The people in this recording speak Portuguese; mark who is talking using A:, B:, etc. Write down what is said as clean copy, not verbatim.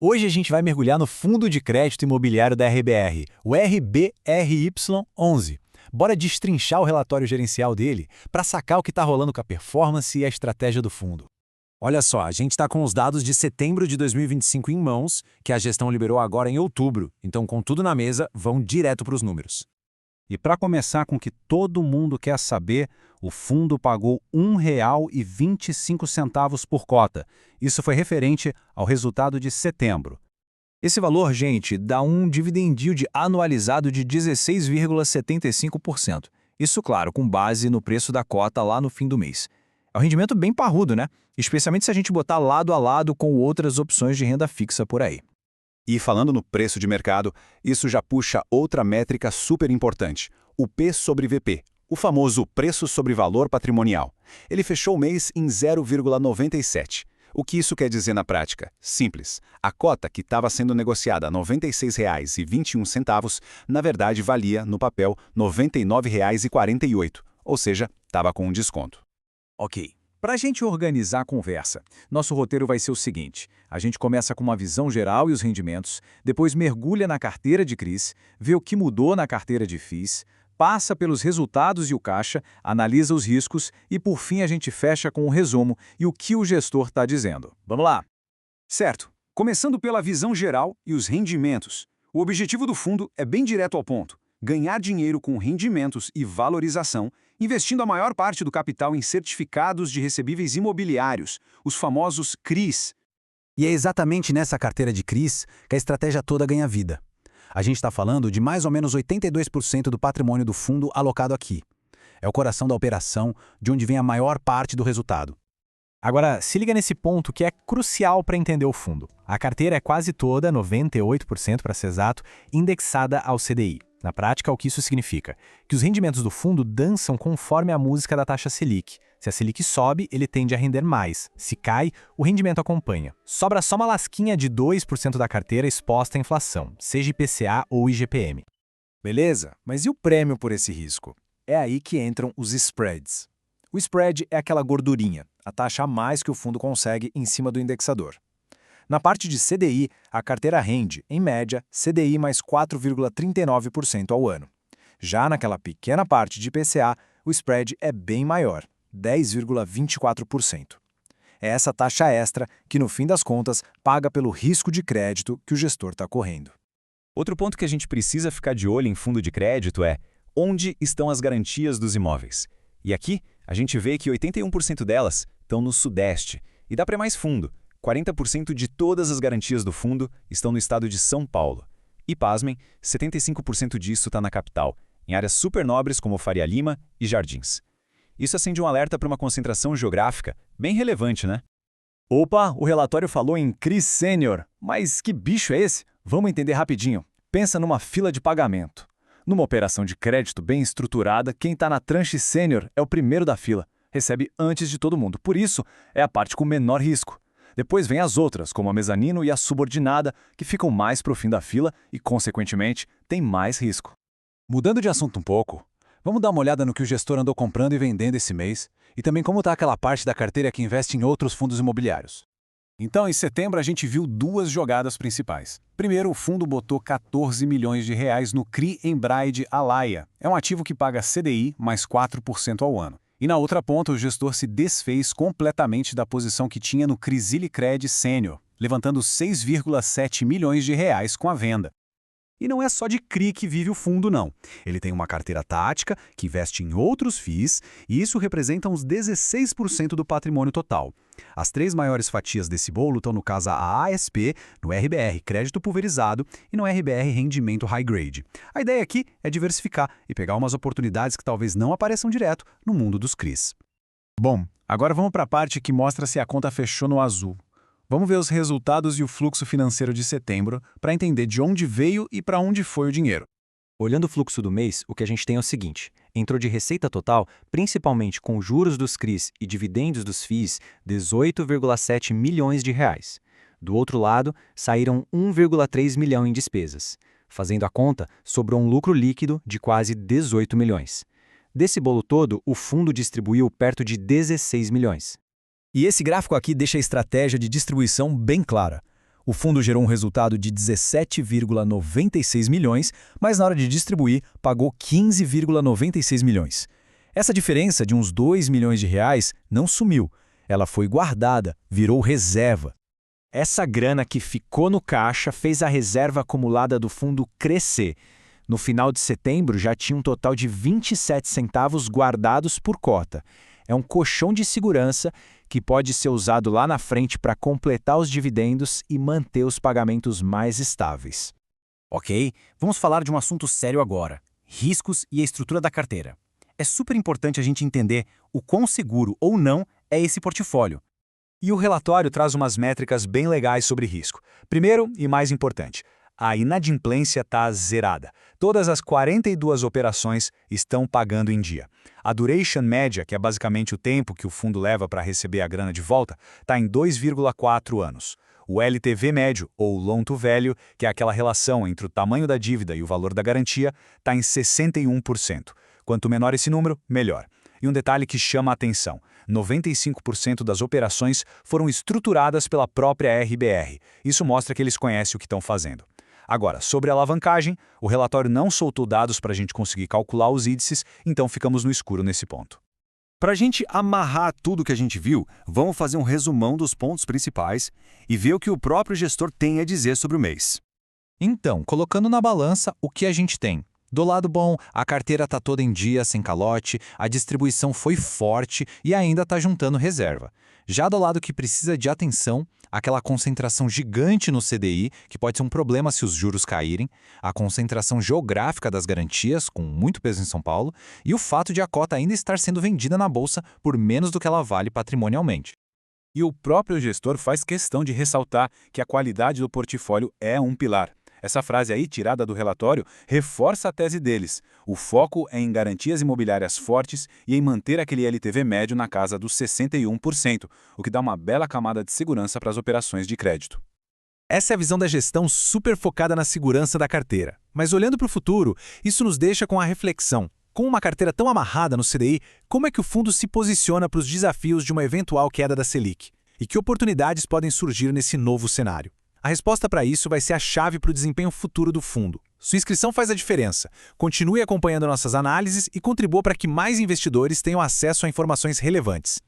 A: Hoje a gente vai mergulhar no Fundo de Crédito Imobiliário da RBR, o RBRY11. Bora destrinchar o relatório gerencial dele para sacar o que está rolando com a performance e a estratégia do fundo.
B: Olha só, a gente está com os dados de setembro de 2025 em mãos, que a gestão liberou agora em outubro. Então, com tudo na mesa, vão direto para os números.
C: E para começar com o que todo mundo quer saber, o fundo pagou R$ 1,25 por cota. Isso foi referente ao resultado de setembro.
A: Esse valor, gente, dá um dividend yield anualizado de 16,75%. Isso, claro, com base no preço da cota lá no fim do mês. É um rendimento bem parrudo, né? Especialmente se a gente botar lado a lado com outras opções de renda fixa por aí.
D: E falando no preço de mercado, isso já puxa outra métrica super importante, o P sobre VP, o famoso preço sobre valor patrimonial. Ele fechou o mês em 0,97. O que isso quer dizer na prática? Simples. A cota que estava sendo negociada a R$ 96,21, na verdade valia, no papel, R$ 99,48, ou seja, estava com um desconto.
C: Ok. Para a gente organizar a conversa, nosso roteiro vai ser o seguinte: a gente começa com uma visão geral e os rendimentos, depois mergulha na carteira de CRIs, vê o que mudou na carteira de FIIs, passa pelos resultados e o caixa, analisa os riscos e, por fim, a gente fecha com o resumo e o que o gestor está dizendo. Vamos lá?
E: Certo. Começando pela visão geral e os rendimentos. O objetivo do fundo é bem direto ao ponto: ganhar dinheiro com rendimentos e valorização, investindo a maior parte do capital em certificados de recebíveis imobiliários, os famosos CRIs.
B: E é exatamente nessa carteira de CRIs que a estratégia toda ganha vida. A gente está falando de mais ou menos 82% do patrimônio do fundo alocado aqui. É o coração da operação, de onde vem a maior parte do resultado.
A: Agora, se liga nesse ponto que é crucial para entender o fundo. A carteira é quase toda, 98% para ser exato, indexada ao CDI. Na prática, o que isso significa? Que os rendimentos do fundo dançam conforme a música da taxa Selic. Se a Selic sobe, ele tende a render mais. Se cai, o rendimento acompanha. Sobra só uma lasquinha de 2% da carteira exposta à inflação, seja IPCA ou IGPM.
B: Beleza, mas e o prêmio por esse risco? É aí que entram os spreads. O spread é aquela gordurinha, a taxa a mais que o fundo consegue em cima do indexador. Na parte de CDI, a carteira rende, em média, CDI mais 4,39% ao ano. Já naquela pequena parte de IPCA, o spread é bem maior, 10,24%. É essa taxa extra que, no fim das contas, paga pelo risco de crédito que o gestor está correndo.
D: Outro ponto que a gente precisa ficar de olho em fundo de crédito é onde estão as garantias dos imóveis. E aqui, a gente vê que 81% delas estão no Sudeste, e dá para mais fundo. 40% de todas as garantias do fundo estão no estado de São Paulo. E, pasmem, 75% disso está na capital, em áreas super nobres como Faria Lima e Jardins. Isso acende um alerta para uma concentração geográfica bem relevante, né?
A: Opa, o relatório falou em CRI Sênior, mas que bicho é esse? Vamos entender rapidinho. Pensa numa fila de pagamento. Numa operação de crédito bem estruturada, quem está na tranche sênior é o primeiro da fila. Recebe antes de todo mundo, por isso é a parte com menor risco. Depois vem as outras, como a mezanino e a subordinada, que ficam mais para o fim da fila e, consequentemente, têm mais risco.
C: Mudando de assunto um pouco, vamos dar uma olhada no que o gestor andou comprando e vendendo esse mês e também como está aquela parte da carteira que investe em outros fundos imobiliários. Então, em setembro, a gente viu duas jogadas principais. Primeiro, o fundo botou 14 milhões de reais no CRI Embraid Alaia. É um ativo que paga CDI mais 4% ao ano. E na outra ponta, o gestor se desfez completamente da posição que tinha no Crisilicred Sênior, levantando 6,7 milhões de reais com a venda. E não é só de CRI que vive o fundo, não. Ele tem uma carteira tática, que investe em outros FIIs, e isso representa uns 16% do patrimônio total. As três maiores fatias desse bolo estão no caso a ASP, no RBR Crédito Pulverizado e no RBR Rendimento High Grade. A ideia aqui é diversificar e pegar umas oportunidades que talvez não apareçam direto no mundo dos CRIs.
A: Bom, agora vamos para a parte que mostra se a conta fechou no azul. Vamos ver os resultados e o fluxo financeiro de setembro para entender de onde veio e para onde foi o dinheiro.
F: Olhando o fluxo do mês, o que a gente tem é o seguinte: entrou de receita total, principalmente com juros dos CRIs e dividendos dos FIIs, 18,7 milhões de reais. Do outro lado, saíram 1,3 milhão em despesas. Fazendo a conta, sobrou um lucro líquido de quase 18 milhões. Desse bolo todo, o fundo distribuiu perto de 16 milhões.
B: E esse gráfico aqui deixa a estratégia de distribuição bem clara. O fundo gerou um resultado de 17,96 milhões, mas na hora de distribuir, pagou 15,96 milhões. Essa diferença de uns 2 milhões de reais não sumiu. Ela foi guardada, virou reserva.
A: Essa grana que ficou no caixa fez a reserva acumulada do fundo crescer. No final de setembro, já tinha um total de 27 centavos guardados por cota. É um colchão de segurança que pode ser usado lá na frente para completar os dividendos e manter os pagamentos mais estáveis.
B: Ok, vamos falar de um assunto sério agora: riscos e a estrutura da carteira. É super importante a gente entender o quão seguro ou não é esse portfólio. E o relatório traz umas métricas bem legais sobre risco. Primeiro e mais importante, a inadimplência está zerada. Todas as 42 operações estão pagando em dia. A duration média, que é basicamente o tempo que o fundo leva para receber a grana de volta, está em 2,4 anos. O LTV médio, ou Loan to Value, que é aquela relação entre o tamanho da dívida e o valor da garantia, está em 61%. Quanto menor esse número, melhor. E um detalhe que chama a atenção: 95% das operações foram estruturadas pela própria RBR. Isso mostra que eles conhecem o que estão fazendo. Agora, sobre a alavancagem, o relatório não soltou dados para a gente conseguir calcular os índices, então ficamos no escuro nesse ponto.
E: Para a gente amarrar tudo que a gente viu, vamos fazer um resumão dos pontos principais e ver o que o próprio gestor tem a dizer sobre o mês.
B: Então, colocando na balança o que a gente tem. Do lado bom, a carteira está toda em dia, sem calote, a distribuição foi forte e ainda está juntando reserva. Já do lado que precisa de atenção, aquela concentração gigante no CDI, que pode ser um problema se os juros caírem, a concentração geográfica das garantias, com muito peso em São Paulo, e o fato de a cota ainda estar sendo vendida na bolsa por menos do que ela vale patrimonialmente.
C: E o próprio gestor faz questão de ressaltar que a qualidade do portfólio é um pilar. Essa frase aí, tirada do relatório, reforça a tese deles. O foco é em garantias imobiliárias fortes e em manter aquele LTV médio na casa dos 61%, o que dá uma bela camada de segurança para as operações de crédito.
A: Essa é a visão da gestão super focada na segurança da carteira. Mas olhando para o futuro, isso nos deixa com a reflexão. Com uma carteira tão amarrada no CDI, como é que o fundo se posiciona para os desafios de uma eventual queda da Selic? E que oportunidades podem surgir nesse novo cenário? A resposta para isso vai ser a chave para o desempenho futuro do fundo. Sua inscrição faz a diferença. Continue acompanhando nossas análises e contribua para que mais investidores tenham acesso a informações relevantes.